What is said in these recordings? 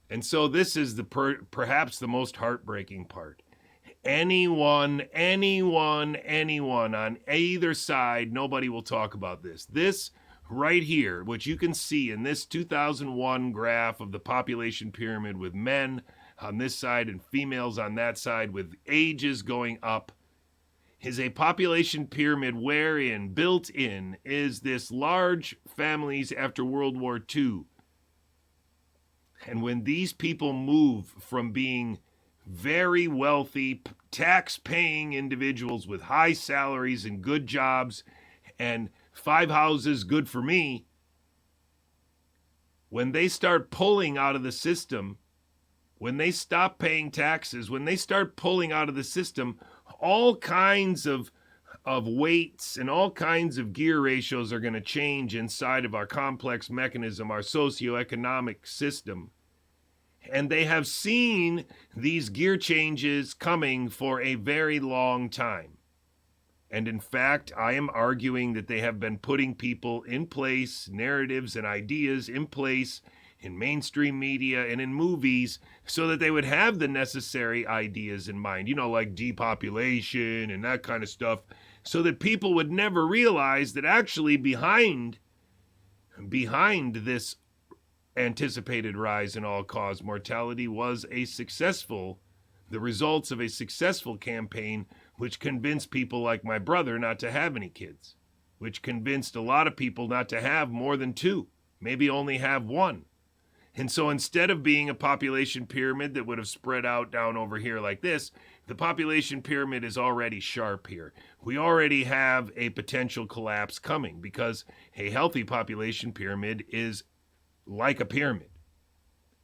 And so this is perhaps the most heartbreaking part. Anyone on either side, nobody will talk about this. This right here, which you can see in this 2001 graph of the population pyramid with men on this side and females on that side with ages going up, is a population pyramid wherein built in is this large families after World War II. And when these people move from being very wealthy, tax paying individuals with high salaries and good jobs and 5 houses, good for me, when they start pulling out of the system, when they stop paying taxes, when they start pulling out of the system, all kinds of weights and all kinds of gear ratios are going to change inside of our complex mechanism, our socioeconomic system. And they have seen these gear changes coming for a very long time. And in fact, I am arguing that they have been putting people in place, narratives and ideas in place in mainstream media and in movies so that they would have the necessary ideas in mind, like depopulation and that kind of stuff, so that people would never realize that actually behind this anticipated rise in all-cause mortality was the results of a successful campaign which convinced people like my brother not to have any kids, which convinced a lot of people not to have more than two, maybe only have one. And so instead of being a population pyramid that would have spread out down over here like this, the population pyramid is already sharp here. We already have a potential collapse coming because a healthy population pyramid is like a pyramid.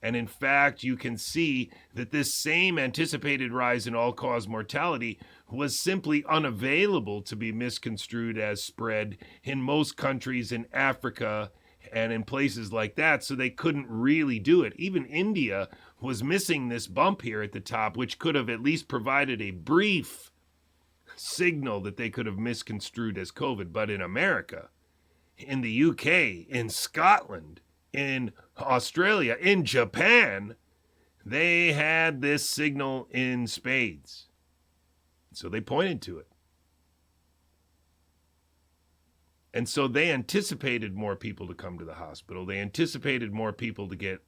And in fact, you can see that this same anticipated rise in all-cause mortality was simply unavailable to be misconstrued as spread in most countries in Africa and in places like that, so they couldn't really do it. Even India was missing this bump here at the top, which could have at least provided a brief signal that they could have misconstrued as COVID. But in America, in the UK, in Scotland, in Australia, in Japan, they had this signal in spades. So they pointed to it. And so they anticipated more people to come to the hospital. They anticipated more people to get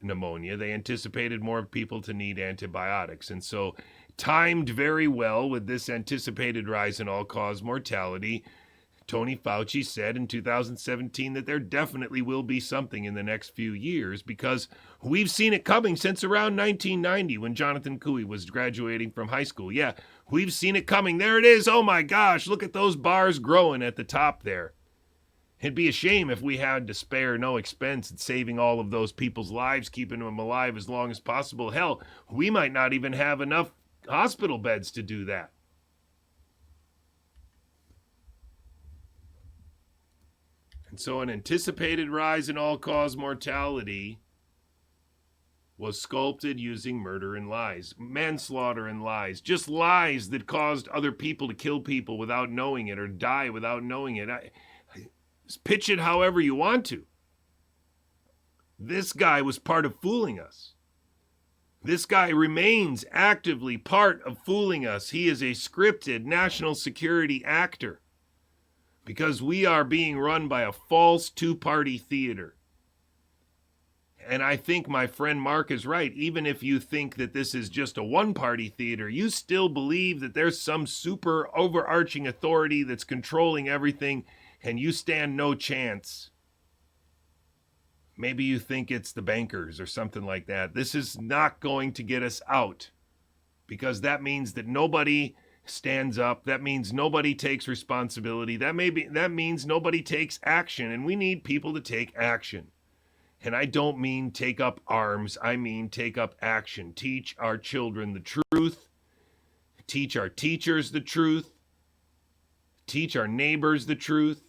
pneumonia. They anticipated more people to need antibiotics. And so, timed very well with this anticipated rise in all-cause mortality, Tony Fauci said in 2017 that there definitely will be something in the next few years because we've seen it coming since around 1990 when Jonathan Cooey was graduating from high school. Yeah, we've seen it coming. There it is. Oh my gosh, look at those bars growing at the top there. It'd be a shame if we had to spare no expense in saving all of those people's lives, keeping them alive as long as possible. Hell, we might not even have enough hospital beds to do that. And so an anticipated rise in all-cause mortality was sculpted using murder and lies, manslaughter and lies, just lies that caused other people to kill people without knowing it or die without knowing it. Pitch it however you want to. This guy was part of fooling us. This guy remains actively part of fooling us. He is a scripted national security actor because we are being run by a false two-party theater. And I think my friend Mark is right. Even if you think that this is just a one-party theater, you still believe that there's some super overarching authority that's controlling everything, and you stand no chance. Maybe you think it's the bankers or something like that. This is not going to get us out because that means that nobody stands up. That means nobody takes responsibility. That means nobody takes action, and we need people to take action. And I don't mean take up arms. I mean take up action. Teach our children the truth. Teach our teachers the truth. Teach our neighbors the truth.